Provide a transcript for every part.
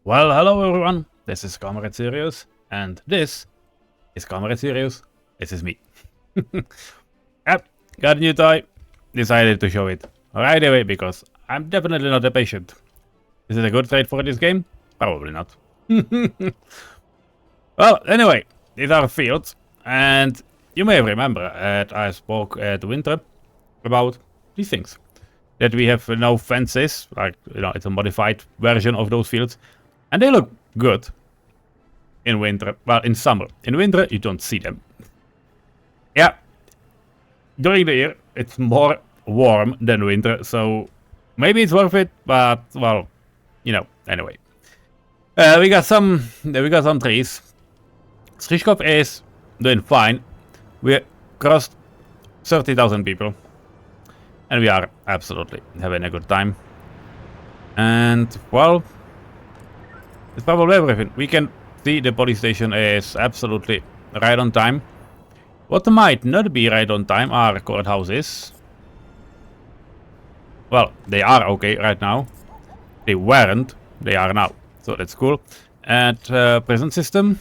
Well, hello everyone, this is comrade-Sirius, and this is comrade-Sirius. This is me. Yep, got a new toy, decided to show it right away because I'm definitely not a patient. Is it a good trade for this game? Probably not. Well, anyway, these are fields, and you may remember that I spoke at winter about these things. That we have no fences, like, it's a modified version of those fields. And they look good in winter, well, in summer. In winter, you don't see them. Yeah, during the year, it's more warm than winter, so maybe it's worth it, but, well, anyway. We got some trees. Srichkov is doing fine. We crossed 30,000 people. And we are absolutely having a good time. And, well, it's probably everything. We can see the police station is absolutely right on time. What might not be right on time are courthouses. Well, they are okay right now. They weren't. They are now. So that's cool. And prison system.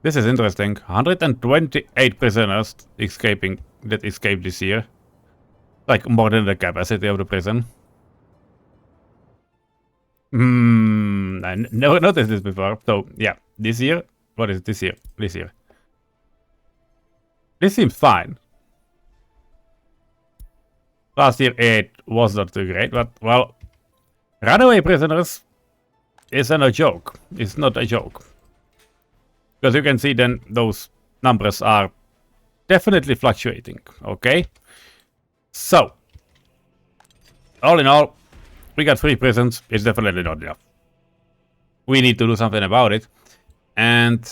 This is interesting. 128 prisoners that escaped this year. Like more than the capacity of the prison. I never noticed this before. So, yeah, this year. What is this year? This year. This seems fine. Last year it was not too great, but, well, runaway prisoners isn't a joke. It's not a joke. Because you can see then those numbers are definitely fluctuating, okay? So, all in all, we got 3 prisons. It's definitely not enough. We need to do something about it. And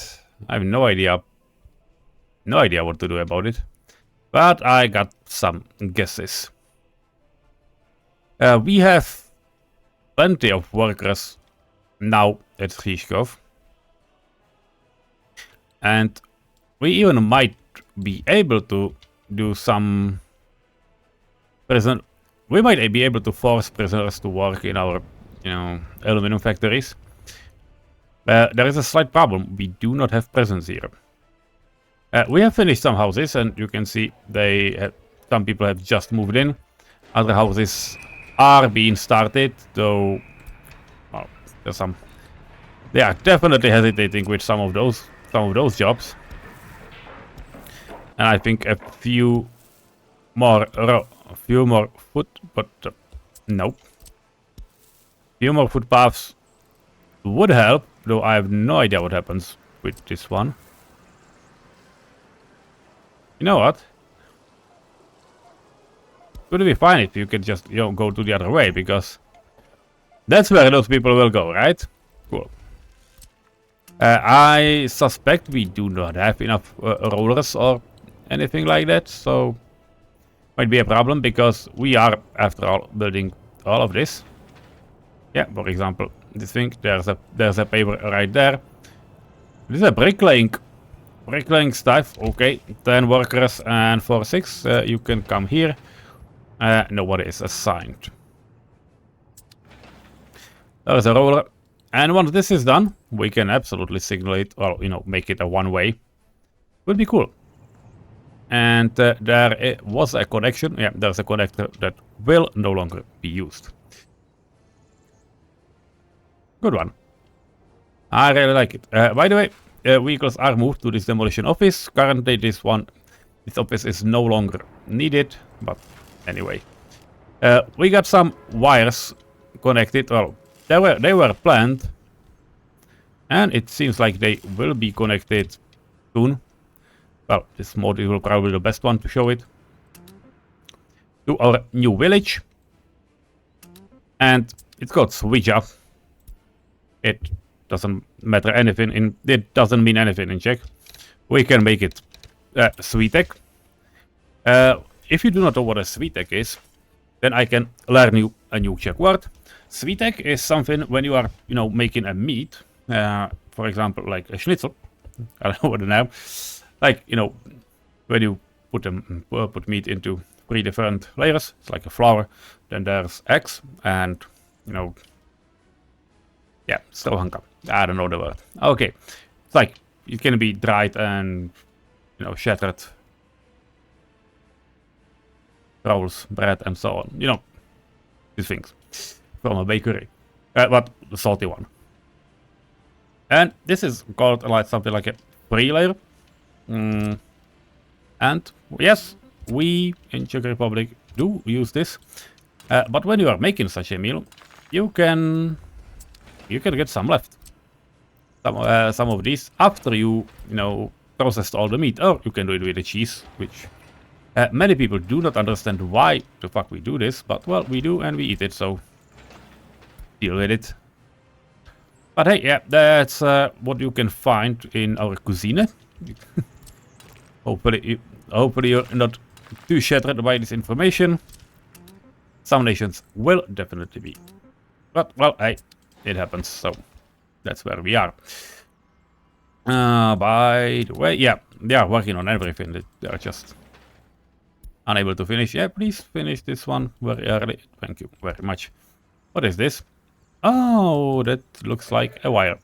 I have no idea what to do about it. But I got some guesses. We have plenty of workers now at Srichkov. And we even might be able to do some prison. We might be able to force prisoners to work in our, aluminum factories. There is a slight problem. We do not have prisons here. We have finished some houses, and you can see some people have just moved in. Other houses are being started, though. Well, there's some. They are definitely hesitating with some of those jobs. And I think a few more nope. Few more footpaths would help, though I have no idea what happens with this one. You know what? Would it be fine if you could just, go to the other way, because that's where those people will go, right? Cool. I suspect we do not have enough rollers or anything like that, so might be a problem because we are, after all, building all of this. Yeah, for example, this thing. There's a paper right there. This is a bricklaying stuff. Okay, 10 workers and 6. You can come here. Nobody is assigned. There's a roller, and once this is done, we can absolutely signal it, or make it a one-way. Would be cool. And there was a connection. Yeah, there's a connector that will no longer be used. Good one. I really like it. By the way, vehicles are moved to this demolition office. Currently, this office is no longer needed. But anyway, we got some wires connected. Well, they were planned, and it seems like they will be connected soon. Well, this mode is probably the best one to show it. To our new village. And it's called Swija. It doesn't matter anything it doesn't mean anything in Czech. We can make it Svitek. If you do not know what a Svitek is, then I can learn you a new Czech word. Svitek is something when you are, making a meat. For example, like a schnitzel. I don't know what the name. Like, when you put meat into 3 different layers. It's like a flower. Then there's X, and you know, yeah, strohanka. I don't know the word. Okay, it's like it can be dried and you know shattered rolls, bread, and so on. You know, these things from a bakery, but the salty one. And this is called like something like a 3 layer. And yes, we in Czech Republic do use this. But when you are making such a meal, you can get some left. Some of these after you know processed all the meat, or you can do it with the cheese, which many people do not understand why the fuck we do this, but well, we do and we eat it, so deal with it. But hey, yeah, that's what you can find in our cuisine. Hopefully you're not too shattered by this information. Some nations will definitely be. But, well, hey, it happens, so that's where we are. By the way, yeah, they are working on everything. They are just unable to finish. Yeah, please finish this one very early. Thank you very much. What is this? Oh, that looks like a wire.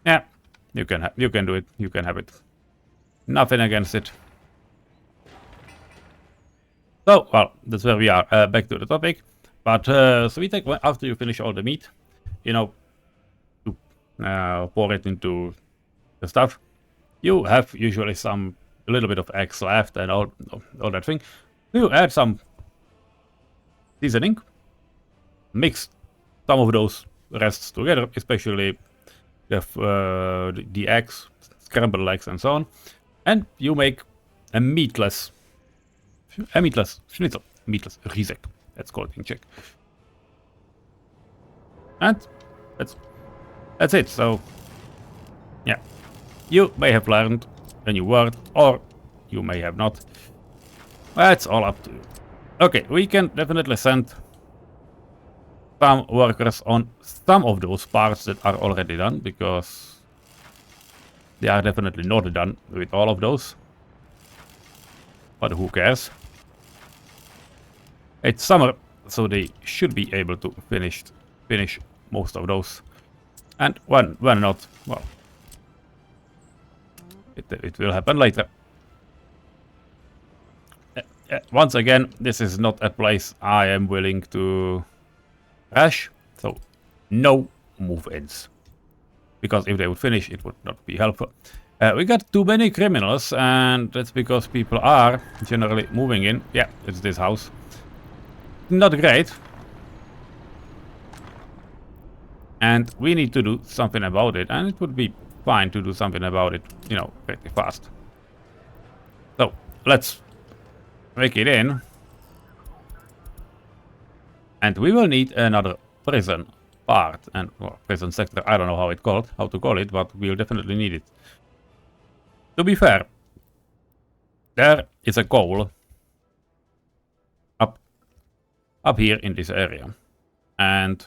Yeah, you can do it. You can have it. Nothing against it. So, well, that's where we are. Back to the topic. But so we take after you finish all the meat, you know, to pour it into the stuff. You have usually a little bit of eggs left and all that thing. You add some seasoning, mix some of those rests together, especially the eggs, scrambled eggs, and so on, and you make a meatless schnitzel, meatless rizek. That's called in Czech. And that's it. So yeah, you may have learned a new word, or you may have not. That's all up to you. Okay, we can definitely send some workers on some of those parts that are already done, because they are definitely not done with all of those. But who cares? It's summer, so they should be able to finish most of those. And when not, well, it will happen later. Once again, this is not a place I am willing to crash, so no move-ins. Because if they would finish, it would not be helpful. We got too many criminals, and that's because people are generally moving in. Yeah, it's this house. Not great. And we need to do something about it, and it would be fine to do something about it, you know, pretty fast. So, let's break it in. And we will need another prison part, and well, prison sector, I don't know how to call it, but we'll definitely need it. To be fair, there is a coal up here in this area, and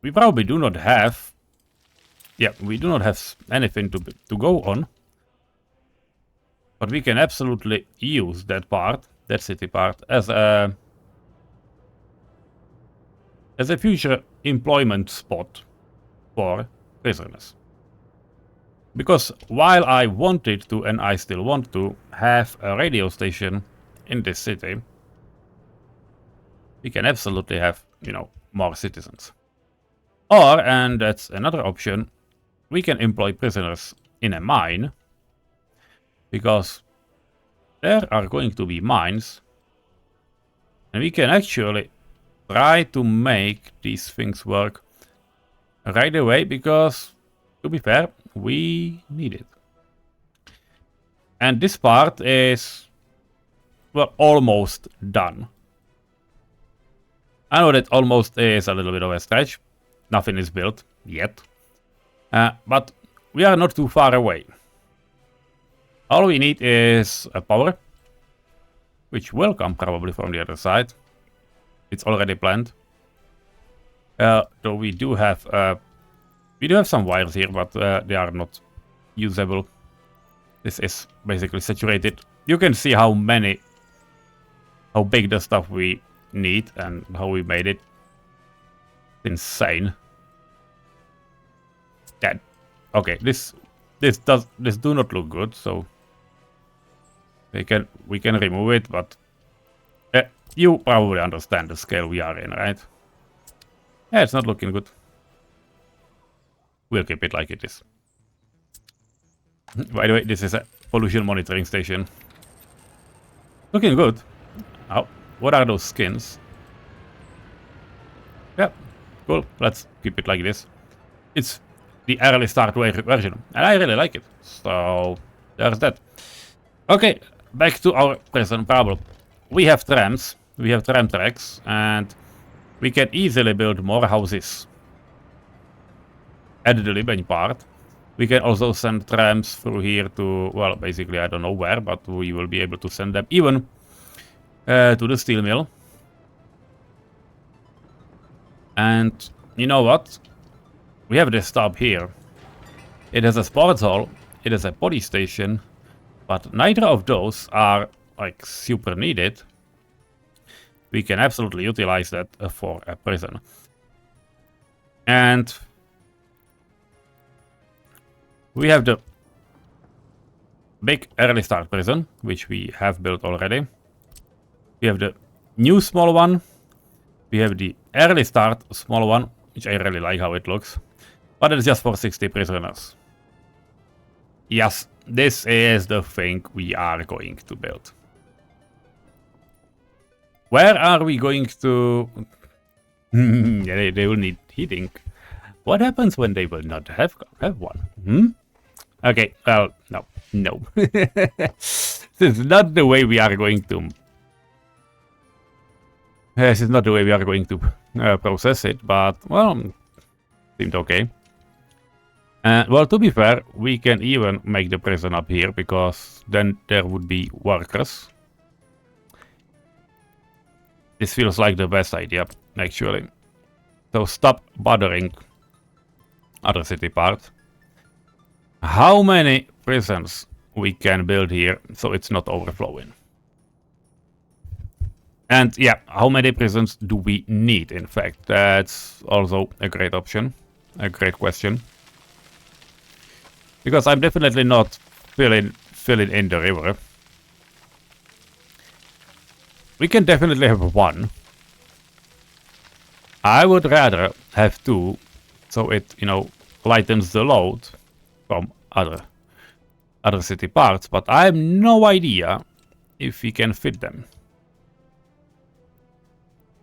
we probably do not have, we do not have anything to go on, but we can absolutely use that part, that city part, as a future employment spot for prisoners. Because while I wanted to, and I still want to, have a radio station in this city, we can absolutely have, you know, more citizens. Or, and that's another option, we can employ prisoners in a mine, because there are going to be mines, and we can actually try to make these things work right away, because, to be fair, we need it. And this part is, well, almost done. I know that almost is a little bit of a stretch. Nothing is built yet. But we are not too far away. All we need is a power, which will come probably from the other side. It's already planned. Though we do have some wires here, but they are not usable. This is basically saturated. You can see how big the stuff we need and how we made it. Insane. Yeah. Okay, this do not look good, so we can remove it, but you probably understand the scale we are in, right? Yeah, it's not looking good. We'll keep it like it is. By the way, this is a pollution monitoring station. Looking good. Oh, what are those skins? Yeah, cool. Let's keep it like this. It's the early start version, and I really like it. So there's that. Okay, back to our present problem. We have trams, we have tram tracks, and we can easily build more houses at the Libyan part. We can also send trams through here to, well, basically I don't know where, but we will be able to send them even to the steel mill. And you know what? We have this stop here. It has a sports hall, it has a police station, but neither of those are like super needed. We can absolutely utilize that for a prison. And we have the big early start prison, which we have built already. We have the new small one. We have the early start small one, which I really like how it looks. But it's just for 60 prisoners. Yes, this is the thing we are going to build. Where are we going to... Yeah, they will need heating. What happens when they will not have one? Okay, well, no. This is not the way we are going to... This is not the way we are going to process it, but, well, seemed okay. Well, to be fair, we can even make the prison up here, because then there would be workers. This feels like the best idea, actually. So stop bothering other city parts. How many prisons we can build here so it's not overflowing? And yeah, how many prisons do we need, in fact? That's also a great option, a great question. Because I'm definitely not filling in the river. We can definitely have one. I would rather have two, so it, you know, lightens the load from other city parts, but I have no idea if we can fit them.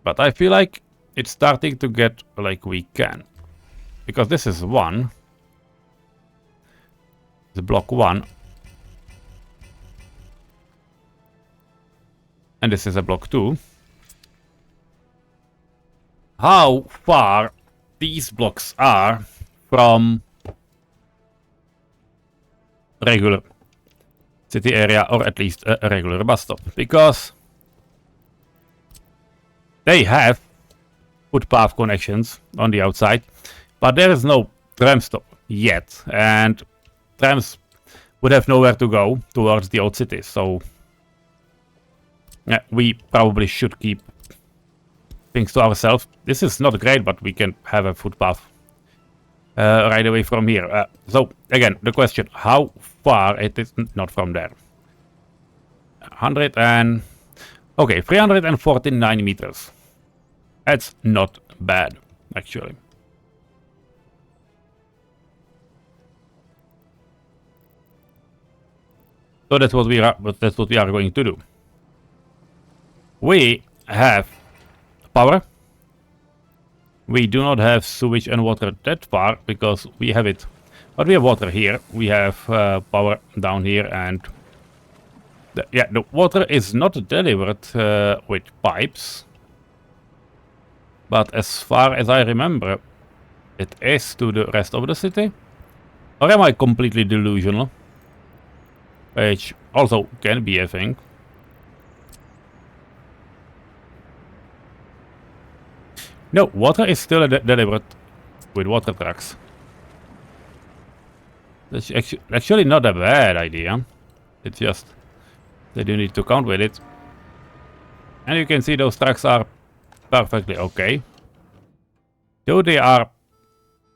But I feel like it's starting to get like we can. Because this is one. The block 1. And this is a block 2. How far these blocks are from regular city area, or at least a regular bus stop, because they have footpath connections on the outside, but there is no tram stop yet, and trams would have nowhere to go towards the old city, so yeah, we probably should keep things to ourselves. This is not great, but we can have a footpath right away from here. So again, the question, how far it is, not from there. 349 meters. That's not bad, actually. So that's what we are going to do. We have power. We do not have sewage and water that far because we have it, but we have water here. We have power down here, and the water is not delivered with pipes, but as far as I remember, it is to the rest of the city. Or am I completely delusional? Which also can be a thing. No, water is still delivered with water trucks. That's actually not a bad idea. It's just that you need to count with it. And you can see those trucks are perfectly okay. Though they are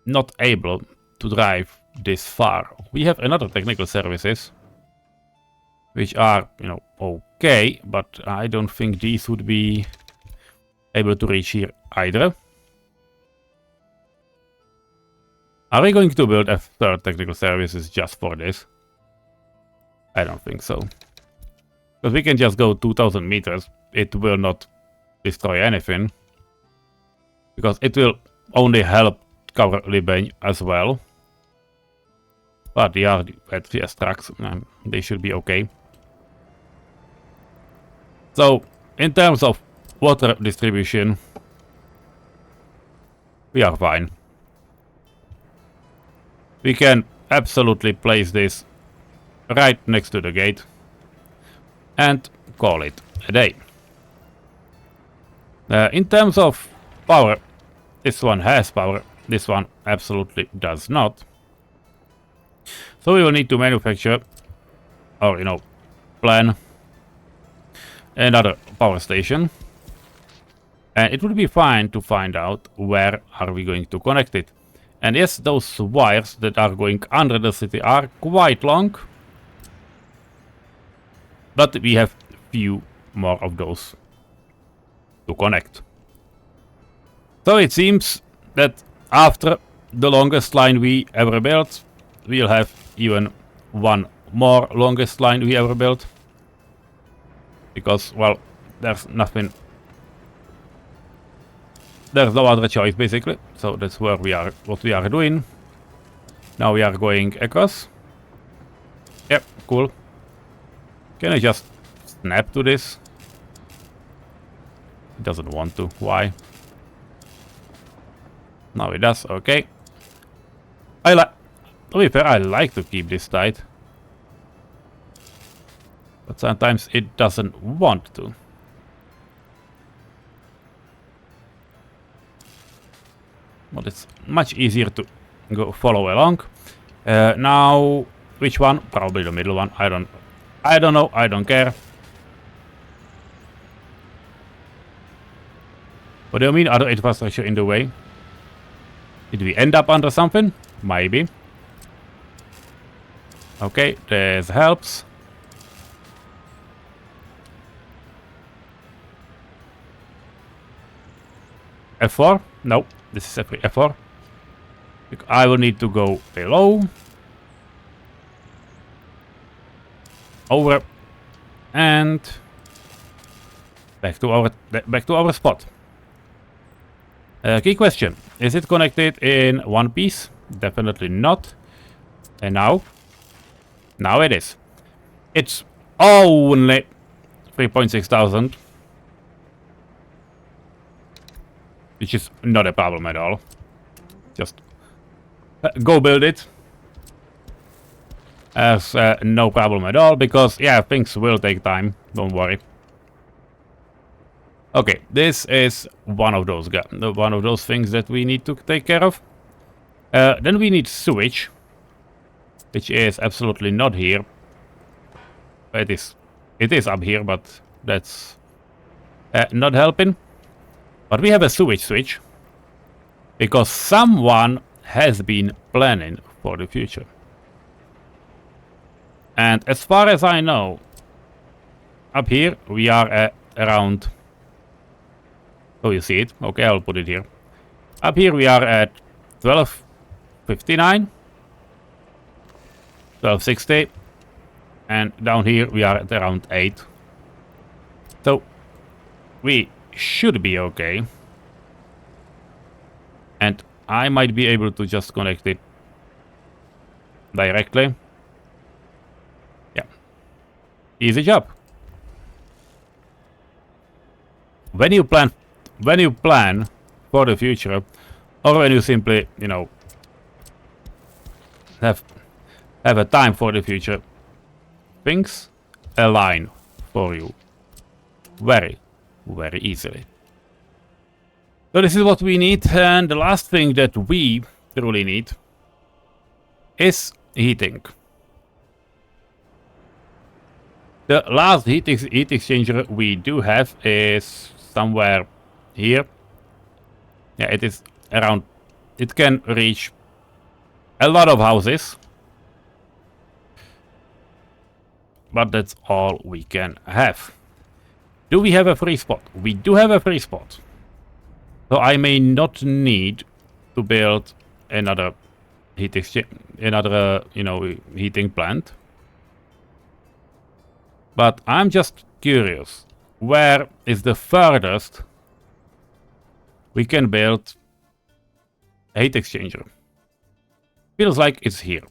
not able to drive this far. We have another technical services, which are, you know, okay, but I don't think these would be able to reach here either. Are we going to build a third technical services just for this? I don't think so. Because we can just go 2000 meters. It will not destroy anything. Because it will only help cover Libeň as well. But the RTS trucks, they should be okay. So, in terms of water distribution, we are fine. We can absolutely place this right next to the gate and call it a day. In terms of power, this one has power, this one absolutely does not. So we will need to manufacture, or, you know, plan another power station. And it would be fine to find out where are we going to connect it. And yes, those wires that are going under the city are quite long. But we have few more of those to connect. So it seems that after the longest line we ever built, we'll have even one more longest line we ever built. Because, well, there's nothing. There's no other choice, basically. So that's where we are, what we are doing. Now we are going across. Yep, cool. Can I just snap to this? It doesn't want to. Why? Now it does. Okay. To be fair, I like to keep this tight. But sometimes it doesn't want to. But it's much easier to go follow along. Now, which one? Probably the middle one. I don't know. I don't care. What do you mean, other infrastructure in the way? Did we end up under something? Maybe. Okay, this helps. F4? No, this is F4. I will need to go below. Over. And back to our spot. Key question. Is it connected in one piece? Definitely not. And now? Now it is. It's only 3.6 thousand. Which is not a problem at all. Just go build it. As no problem at all, because yeah, things will take time. Don't worry. Okay, this is one of those things that we need to take care of. Then we need sewage, which is absolutely not here. It is up here, but that's not helping. But we have a sewage switch because someone has been planning for the future. And as far as I know, up here we are at around. Oh, you see it? Okay, I'll put it here. Up here we are at 1259, 1260, and down here we are at around 8. So we should be okay. And I might be able to just connect it directly. Yeah. Easy job. When you plan for the future, or when you simply, you know, have a time for the future, things align for you very easily. So this is what we need, and the last thing that we truly need is heating. The last heat exchanger we do have is somewhere here. Yeah, it is around. It can reach a lot of houses. But that's all we can have. Do we have a free spot? We do have a free spot. So I may not need to build another heating plant. But I'm just curious, where is the furthest we can build a heat exchanger? Feels like it's here.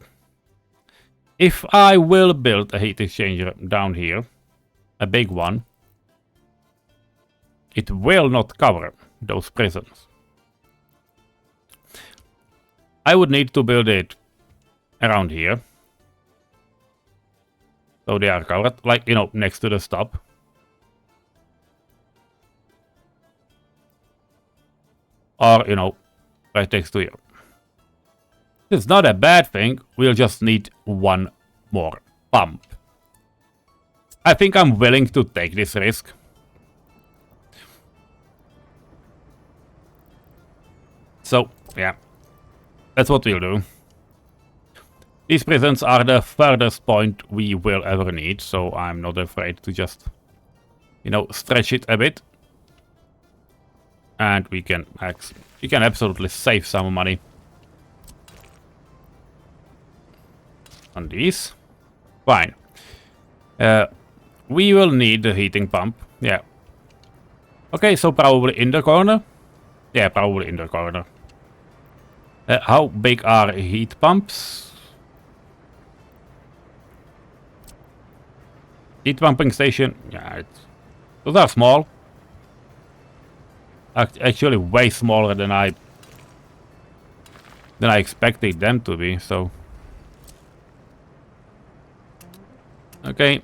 If I will build a heat exchanger down here, a big one, it will not cover those prisons. I would need to build it around here. So they are covered, like, next to the stop. Or, right next to here. It's not a bad thing, we'll just need one more pump. I think I'm willing to take this risk. So, yeah, that's what we'll do. These prisons are the furthest point we will ever need, so I'm not afraid to just, stretch it a bit. And we can absolutely save some money on these. Fine. We will need the heating pump. Yeah. Okay, so probably in the corner. Yeah, probably in the corner. How big are heat pumps? Heat pumping station. Yeah, those are small. Actually, way smaller than I expected them to be. So, okay,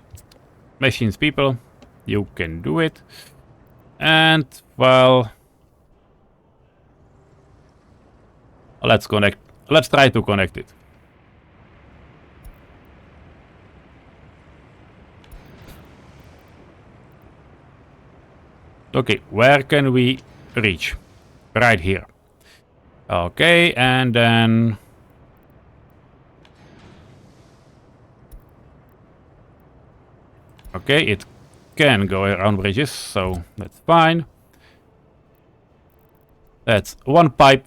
machines, people, you can do it. And well, let's connect. Let's try to connect it. Okay, where can we reach? Right here. Okay, and then okay, it can go around bridges, so that's fine. That's one pipe,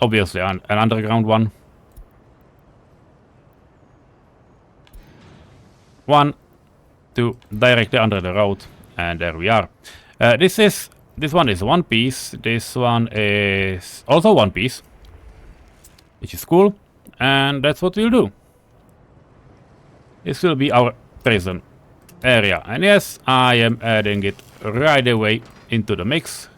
obviously an underground one. One, two, directly under the road, and there we are. This one is one piece. This one is also one piece, which is cool, and that's what we'll do. This will be our prison area, and yes, I am adding it right away into the mix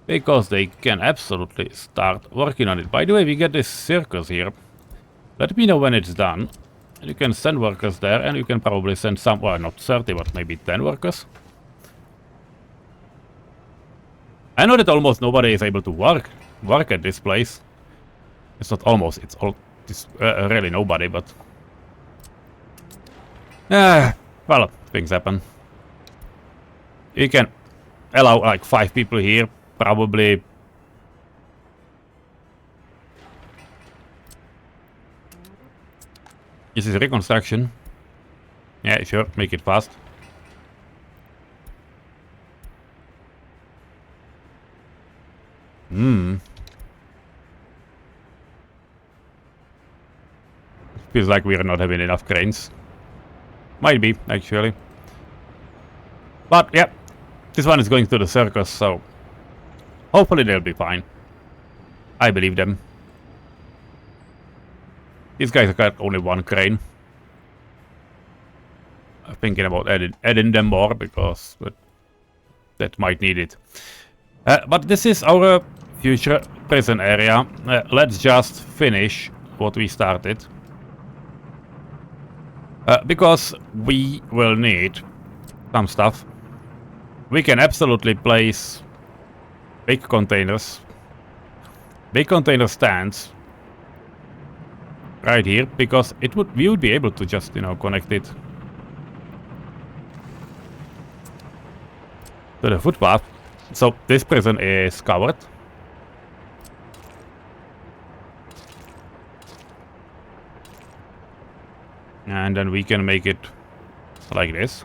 because they can absolutely start working on it. By the way, we get this circus here. Let me know when it's done. You can send workers there, and you can probably send some, well, not 30, but maybe 10 workers. I know that almost nobody is able to work at this place. It's not almost, it's really nobody, but well, things happen. You can allow like 5 people here, probably. This is reconstruction. Yeah, sure, make it fast. Feels like we're not having enough cranes. Might be, actually. But, yeah. This one is going to the circus, so hopefully they'll be fine. I believe them. These guys have got only one crane. I'm thinking about adding them more, because that might need it. But this is our future prison area. Let's just finish what we started. Because we will need some stuff. We can absolutely place big container stands right here, because we would be able to just, you know, connect it to the footpath. So this prison is covered. And then we can make it like this.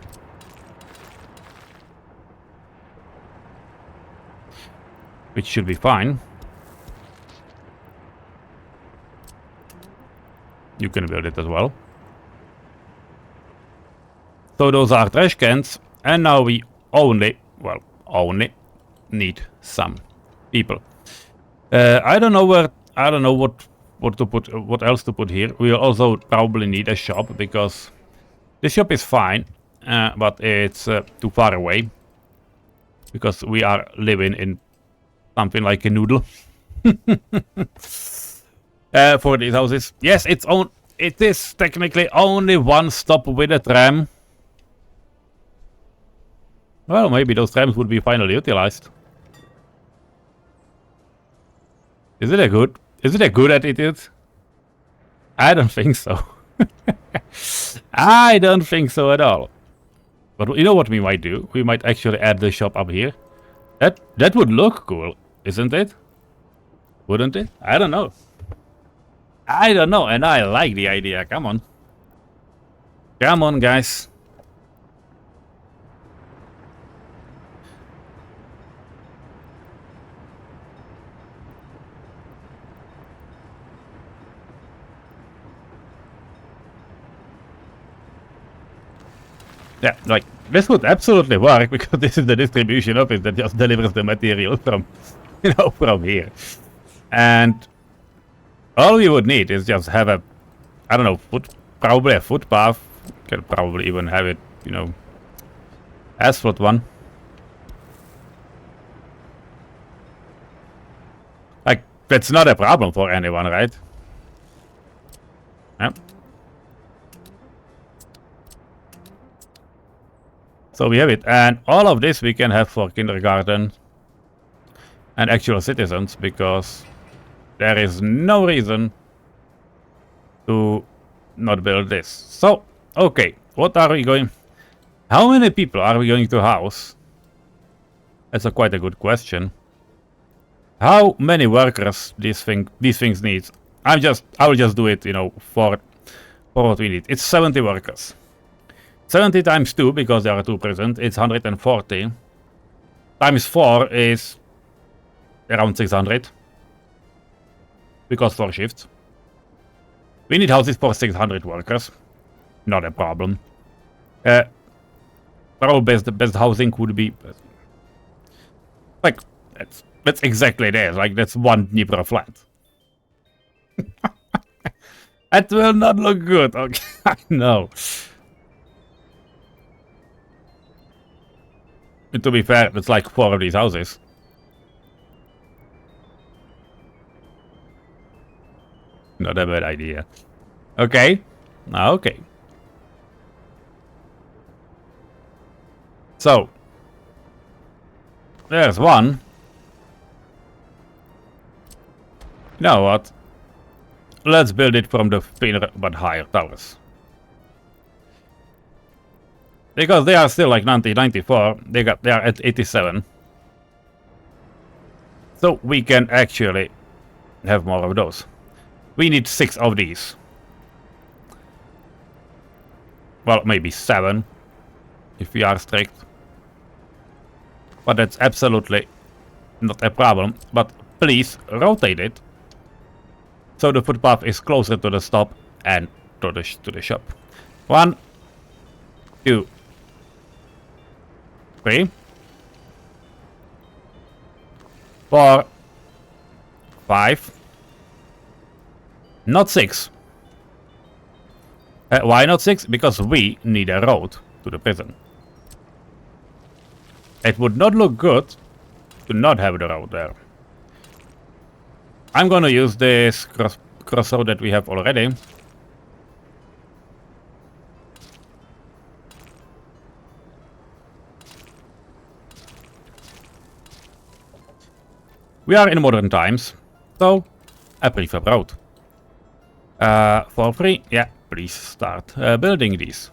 Which should be fine. You can build it as well. So those are trash cans, and now we only need some people. I don't know what to put, what else to put here. We'll also probably need a shop, because the shop is fine, but it's too far away, because we are living in something like a noodle. For these houses. Yes, it is technically only one stop with a tram. Well, maybe those trams would be finally utilized. Is it a good attitude? I don't think so. I don't think so at all. But you know what we might do? We might actually add the shop up here. That would look cool, isn't it? Wouldn't it? I don't know. I don't know, and I like the idea. Come on. Come on, guys. Yeah, like, this would absolutely work, because this is the distribution office that just delivers the material from, you know, from here. And all we would need is just have a, I don't know, probably a footpath. Can probably even have it, you know, asphalt one. Like, that's not a problem for anyone, right? Yeah. So we have it, and all of this we can have for kindergarten and actual citizens, because there is no reason to not build this. So, okay, what are we going... How many people are we going to house? That's quite a good question. How many workers these things need? I will just do it, you know, for what we need. It's 70 workers. 70 times 2, because there are 2 present, it's 140. Times 4 is around 600. Because 4 shifts. We need houses for 600 workers. Not a problem. Probably best housing would be... Like, that's exactly there. Like, that's one Dnipro flat. That will not look good. Okay, I know. And to be fair, that's like 4 of these houses. Not a bad idea. Okay. Okay. So. There's one. You know what? Let's build it from the thinner but higher towers. Because they are still like 94, they are at 87. So we can actually have more of those. We need 6 of these. Well, maybe 7, if we are strict. But that's absolutely not a problem. But please rotate it, so the footpath is closer to the stop and to the shop. 1, 2, 3, 4, 5. Not 6. Why not 6? Because we need a road to the prison. It would not look good to not have the road there. I'm gonna use this crossroad that we have already. We are in modern times, so I prefer road. For free? Yeah, please start building these.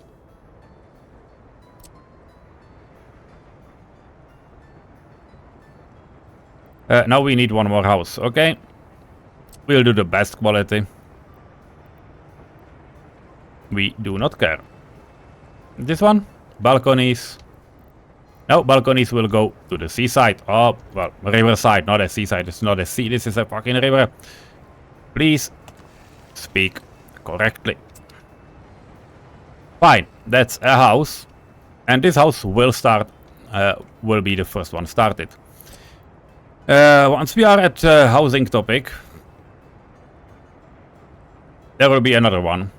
Now we need one more house, okay? We'll do the best quality. We do not care. This one? Balconies. No, balconies will go to the seaside. Oh, well, riverside, not a seaside. It's not a sea, this is a fucking river. Please speak correctly. Fine, that's a house. And this house will start, will be the first one started. Once we are at housing topic, there will be another one.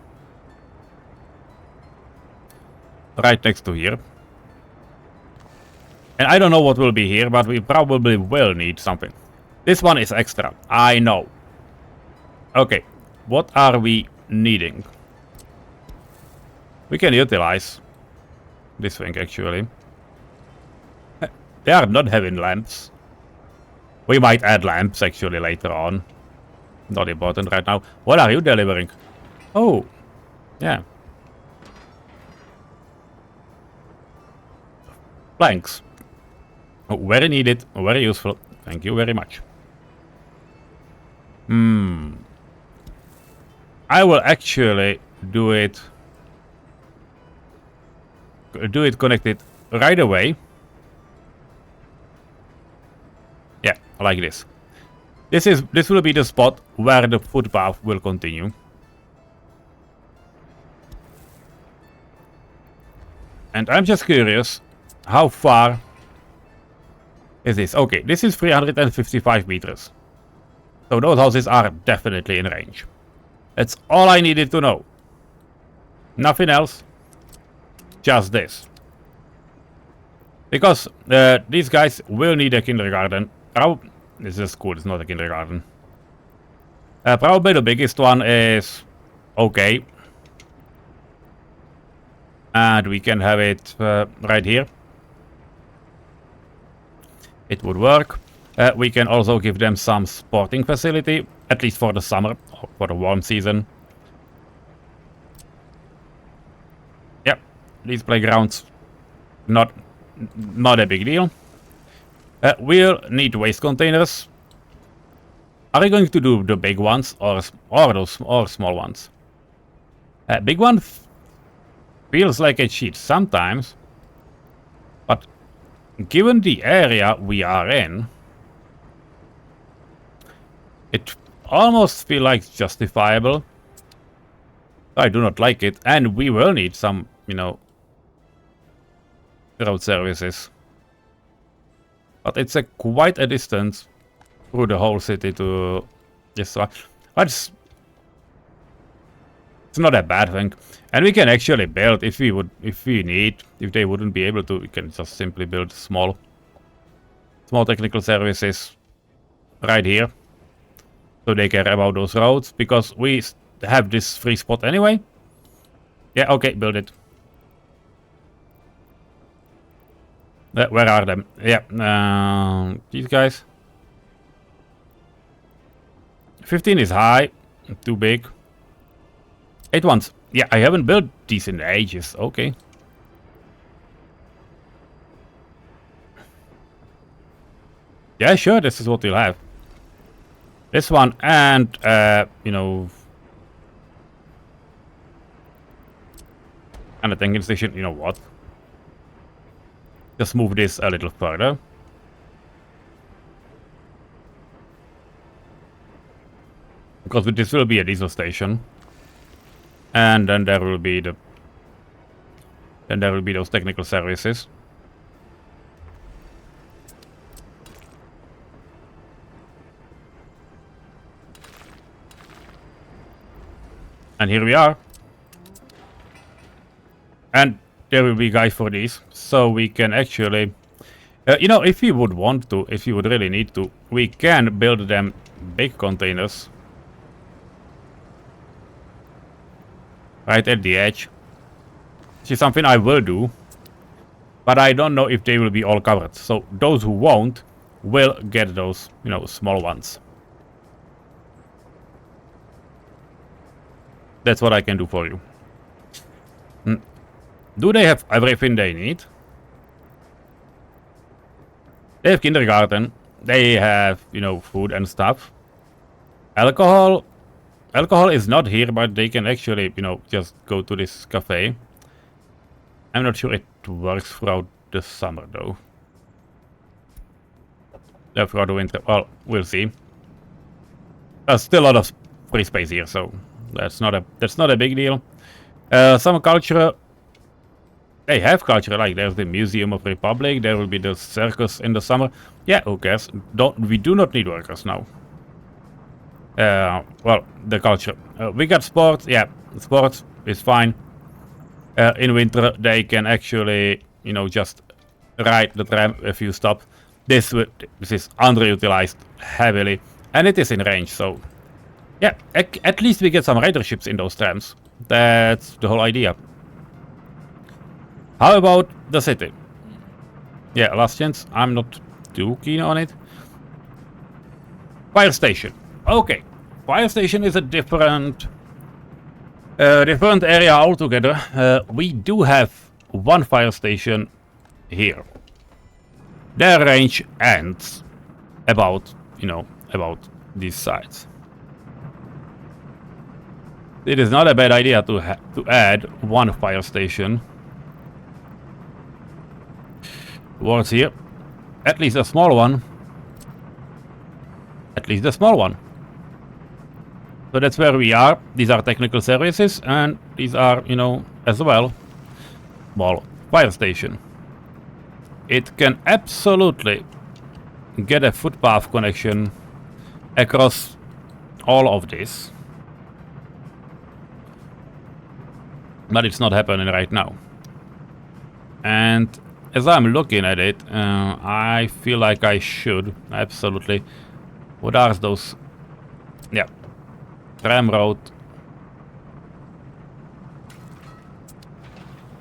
Right next to here. And I don't know what will be here, but we probably will need something. This one is extra, I know. Okay, what are we needing? We can utilize this thing actually. They are not having lamps. We might add lamps actually later on. Not important right now. What are you delivering? Oh, yeah. Planks. Oh, very needed, very useful. Thank you very much. I will actually do it connected right away. Yeah, like this. This will be the spot where the footpath will continue. And I'm just curious, how far is this? Okay, this is 355 meters. So those houses are definitely in range. That's all I needed to know. Nothing else. Just this. Because these guys will need a kindergarten. This is school, it's not a kindergarten. Probably the biggest one is okay. And we can have it right here. It would work. We can also give them some sporting facility, at least for the summer, for the warm season. Yep, these playgrounds, not a big deal. We'll need waste containers. Are we going to do the big ones or small ones? Big one feels like a cheat sometimes, but given the area we are in, it almost feels like justifiable. I do not like it, and we will need some, you know, road services. But it's quite a distance through the whole city to this one. It's not a bad thing. And we can actually build if they wouldn't be able to, we can just simply build small technical services right here. So they care about those roads, because we have this free spot anyway. Yeah, okay, build it. Where are them? Yeah, these guys. 15 is high, too big. 8 ones. Yeah, I haven't built these in ages. Okay. Yeah, sure, this is what we'll have. This one and, you know... and a tanking station, you know what? Just move this a little further. Because this will be a diesel station. And then there will be those technical services. And here we are. And there will be guys for these. So we can actually... you know, if we would want to, if we would really need to, we can build them big containers. Right at the edge. Which is something I will do. But I don't know if they will be all covered. So those who won't will get those, you know, small ones. That's what I can do for you. Do they have everything they need? They have kindergarten. They have, you know, food and stuff. Alcohol is not here, but they can actually, you know, just go to this cafe. I'm not sure it works throughout the summer though. Yeah, throughout the winter. Well, we'll see. There's still a lot of free space here, so that's not a big deal. Some culture. They have culture, like there's the Museum of Republic, there will be the circus in the summer. Yeah, who cares? We do not need workers now. Well, the culture. We got sports, yeah, sports is fine. In winter, they can actually, you know, just ride the tram if you stop. This is underutilized heavily, and it is in range, so... Yeah, at least we get some riderships in those trams. That's the whole idea. How about the city? Yeah, last chance. I'm not too keen on it. Fire station. Okay. Fire station is a different area altogether. We do have one fire station here. Their range ends about, you know, about these sides. It is not a bad idea to add one fire station towards here. At least a small one. At least a small one. So that's where we are. These are technical services, and these are, you know, as well, small fire station. It can absolutely get a footpath connection across all of this. But it's not happening right now. And as I'm looking at it, I feel like I should, absolutely. What are those? Yeah. Tram road.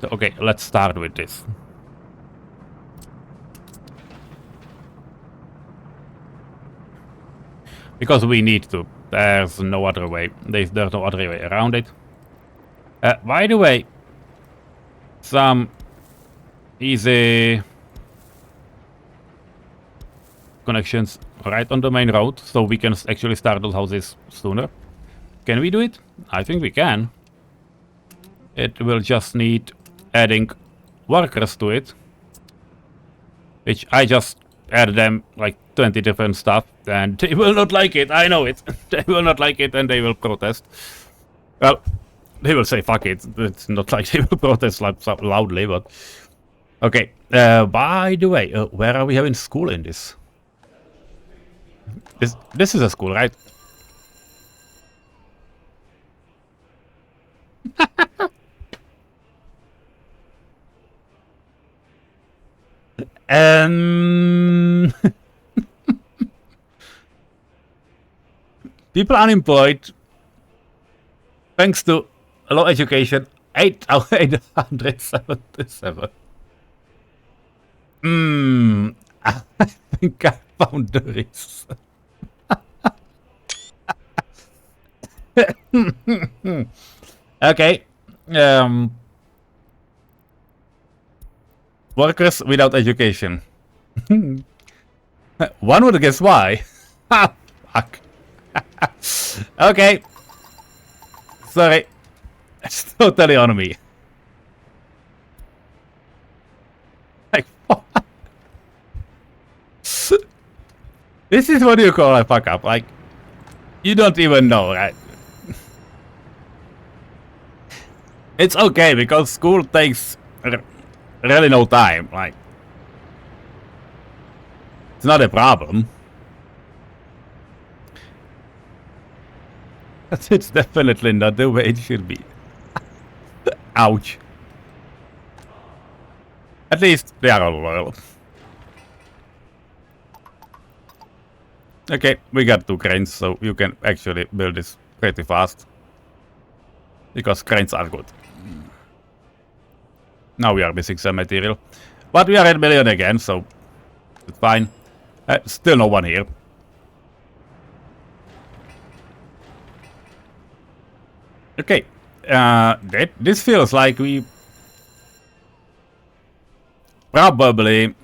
So, okay, let's start with this. Because we need to. There's no other way. There's no other way around it. By the way, some easy connections right on the main road, so we can actually start those houses sooner. Can we do it? I think we can. It will just need adding workers to it, which I just add them like 20 different stuff, and they will not like it. I know it. They will not like it, and they will protest. Well, they will say fuck it. It's not like they will protest like so loudly, but okay. By the way, where are we having school in this? This is a school, right? People unemployed, thanks to low education, 8,877. I think I found the reason. Okay. Workers without education. One would guess why. Fuck. Okay. Sorry. It's totally on me. Like, what? This is what you call a fuck up. Like, you don't even know, right? It's okay, because school takes really no time. Like, it's not a problem. It's definitely not the way it should be. Ouch. At least they are all loyal. Okay, we got 2 cranes, so you can actually build this pretty fast. Because cranes are good. Now we are missing some material. But we are at million again, so it's fine. Still no one here. Okay, This feels like we probably,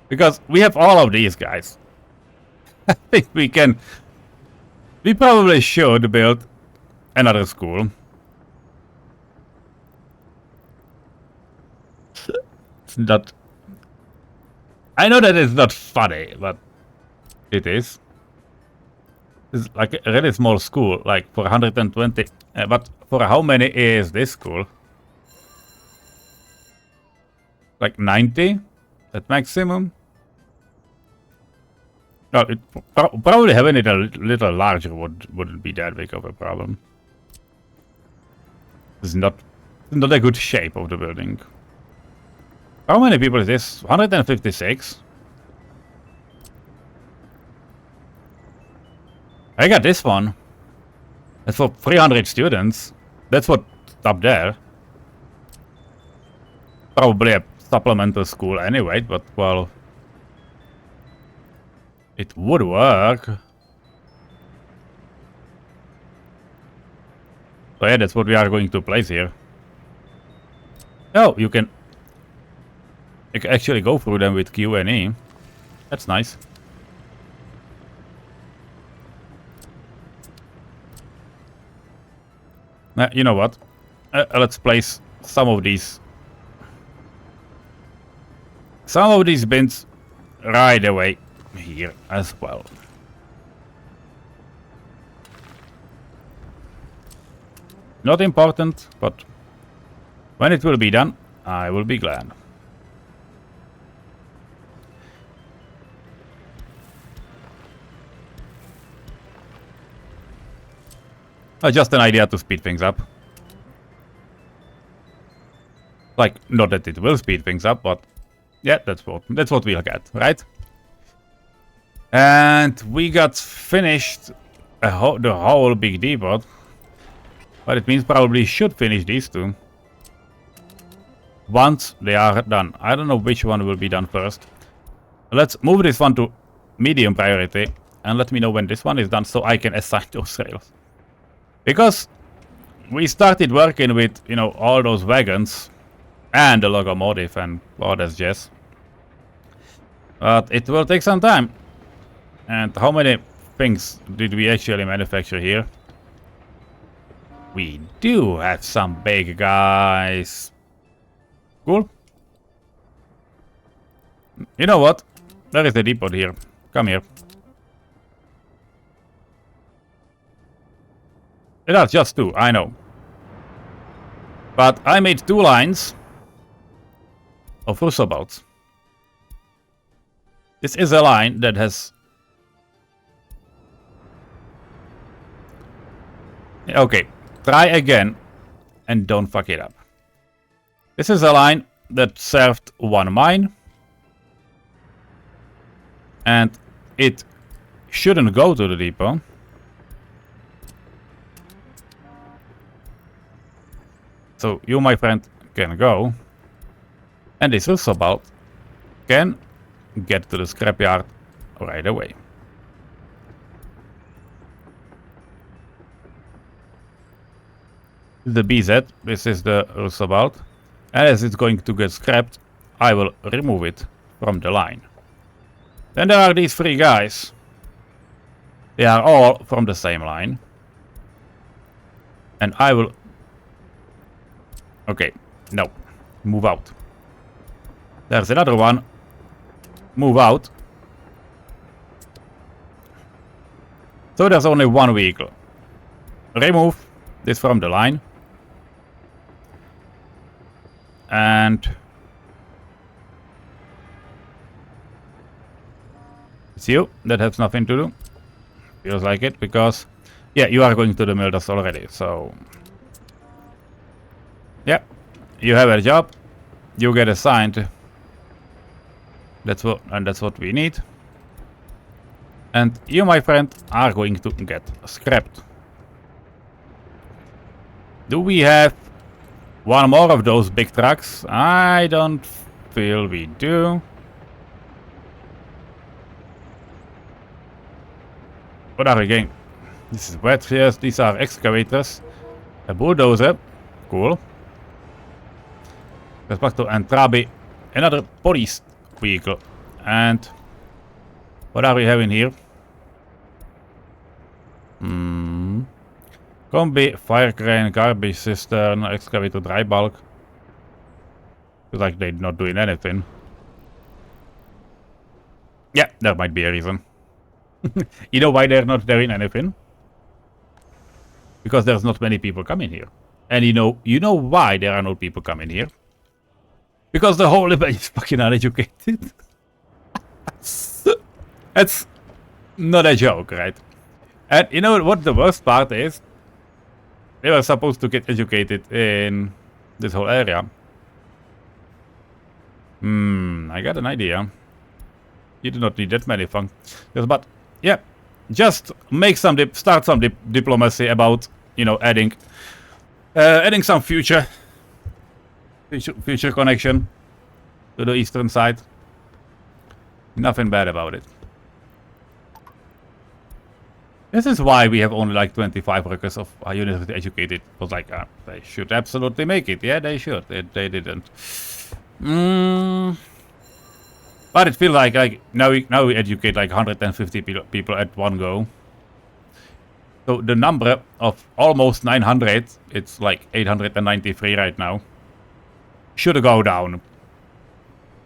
because we have all of these guys. I think we probably should build another school. It's not, I know that it's not funny, but it is. It's like a really small school, like for 120. But for how many is this school? Like 90 at maximum? No, it probably having it a little larger wouldn't be that big of a problem. It's not a good shape of the building. How many people is this? 156? I got this one. That's for 300 students. That's what's up there. Probably a supplemental school anyway, but well, it would work. So yeah, that's what we are going to place here. Oh, you can actually go through them with Q and E. That's nice. You know what? Let's place some of these bins right away here as well. Not important, but when it will be done, I will be glad. Just an idea to speed things up. Like, not that it will speed things up, but yeah, that's what we'll get, right? And we got finished the whole big depot, but it means probably should finish these two once they are done. I don't know which one will be done first. Let's move this one to medium priority and let me know when this one is done so I can assign those rails. Because we started working with, you know, all those wagons and the locomotive and all that's jazz. But it will take some time. And how many things did we actually manufacture here? We do have some big guys. Cool. You know what? There is the depot here. Come here. It are just two, I know. But I made 2 lines of rusabouts. This is a line that has... Okay, try again and don't fuck it up. This is a line that served 1 mine. And it shouldn't go to the depot. So you, my friend, can go. And this rusabout can get to the scrapyard right away. The BZ, this is the rusabout. And as it's going to get scrapped, I will remove it from the line. Then there are these 3 guys. They are all from the same line. And I will... Okay, no. Move out. There's another one. Move out. So there's only 1 vehicle. Remove this from the line. And... it's you. That has nothing to do. Feels like it, because... yeah, you are going to the Milders already, so... yeah, you have a job, you get assigned. That's what we need. And you, my friend, are going to get scrapped. Do we have 1 more of those big trucks? I don't feel we do. What are we getting? This is wet. Yes, these are excavators. A bulldozer. Cool. Respecto and Trabi. Another police vehicle. And what are we having here? Combi, fire crane, garbage cistern, excavator, dry bulk. It's like they're not doing anything. Yeah, there might be a reason. You know why they're not doing anything? Because there's not many people coming here. And you know why there are no people coming here? Because the whole event is fucking uneducated. That's not a joke, right? And you know what the worst part is? They were supposed to get educated in this whole area. I got an idea. You do not need that many functions, but yeah, just make start some diplomacy about, you know, adding some future connection to the eastern side. Nothing bad about it. This is why we have only like 25 workers of university educated. It was like, they should absolutely make it. Yeah, they should. They didn't. But it feels like now we educate like 150 people at one go. So the number of almost 900, it's like 893 right now, should go down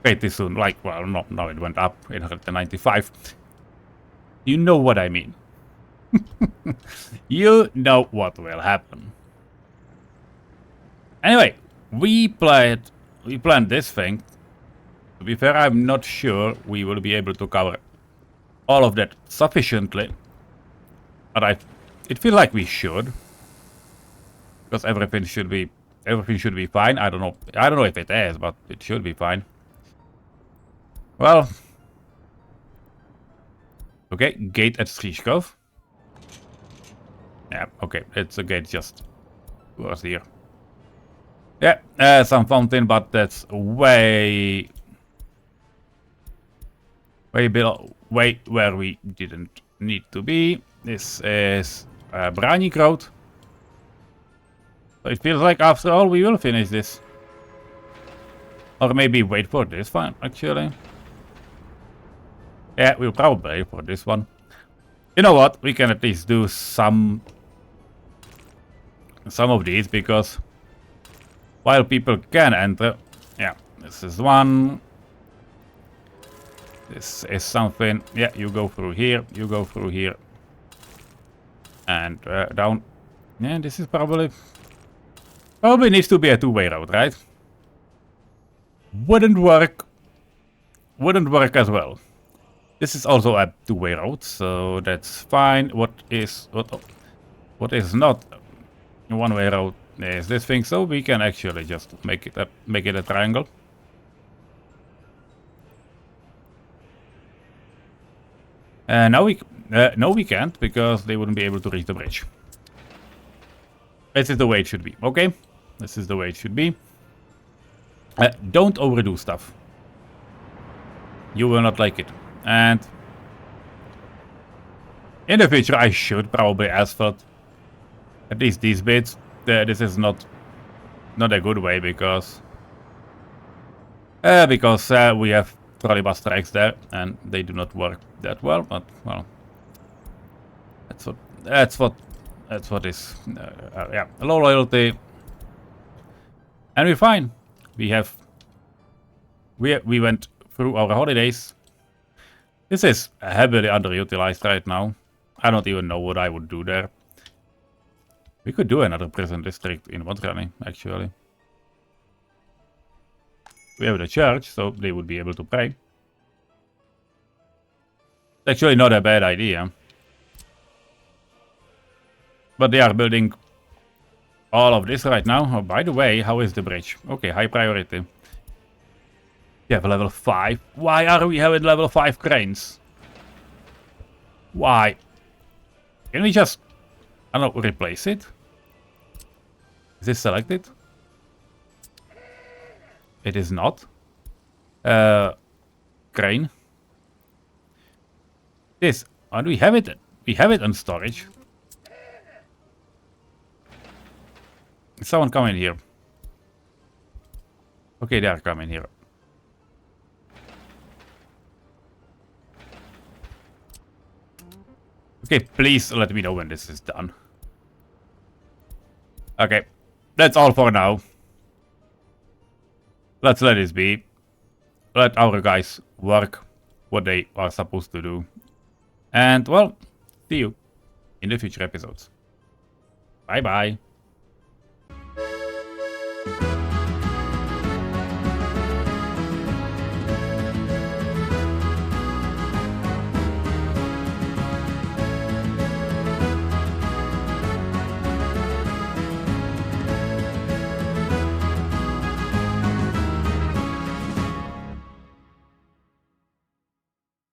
pretty soon. Like, well, no, it went up 895. You know what I mean. You know what will happen. Anyway, we planned this thing. To be fair, I'm not sure we will be able to cover all of that sufficiently, but it feels like we should, because everything should be fine. I don't know if it is, but it should be fine. Well, okay, gate at Strichkov. Yeah, okay, it's a gate just towards here. Yeah, some fountain, but that's way below, way where we didn't need to be. This is Branik Road. So it feels like after all we will finish this. Or maybe wait for this one, actually. Yeah, we'll probably wait for this one. You know what? We can at least do some of these, because while people can enter, yeah, this is one. This is something. Yeah, you go through here. You go through here. And down. Yeah, this is probably needs to be a two-way road, right? Wouldn't work as well. This is also a two-way road, so that's fine. What is not a one-way road is this thing, so we can actually just make it a triangle. No, we can't, because they wouldn't be able to reach the bridge. This is the way it should be. Okay, this is the way it should be. Don't overdo stuff. You will not like it. And in the future, I should probably asphalt at least these bits. This is not a good way, because we have trolley bus tracks there, and they do not work that well. But well, that's what is. Yeah, low loyalty, and we're fine. We went through our holidays. This is heavily underutilized right now. I don't even know what I would do there. We could do another prison district in Vodrany, actually. We have the church, so they would be able to pray. Actually not a bad idea. But they are building all of this right now. Oh, by the way, how is the bridge? Okay, high priority. You have level 5. Why are we having level 5 cranes? Why? Can we just, I don't know, replace it? Is this selected? It is not. Crane. This, and we have it on storage. Is someone coming here? Okay, they are coming here. Okay, please let me know when this is done. Okay, that's all for now. Let's let this be. Let our guys work what they are supposed to do. And, well, see you in the future episodes. Bye bye.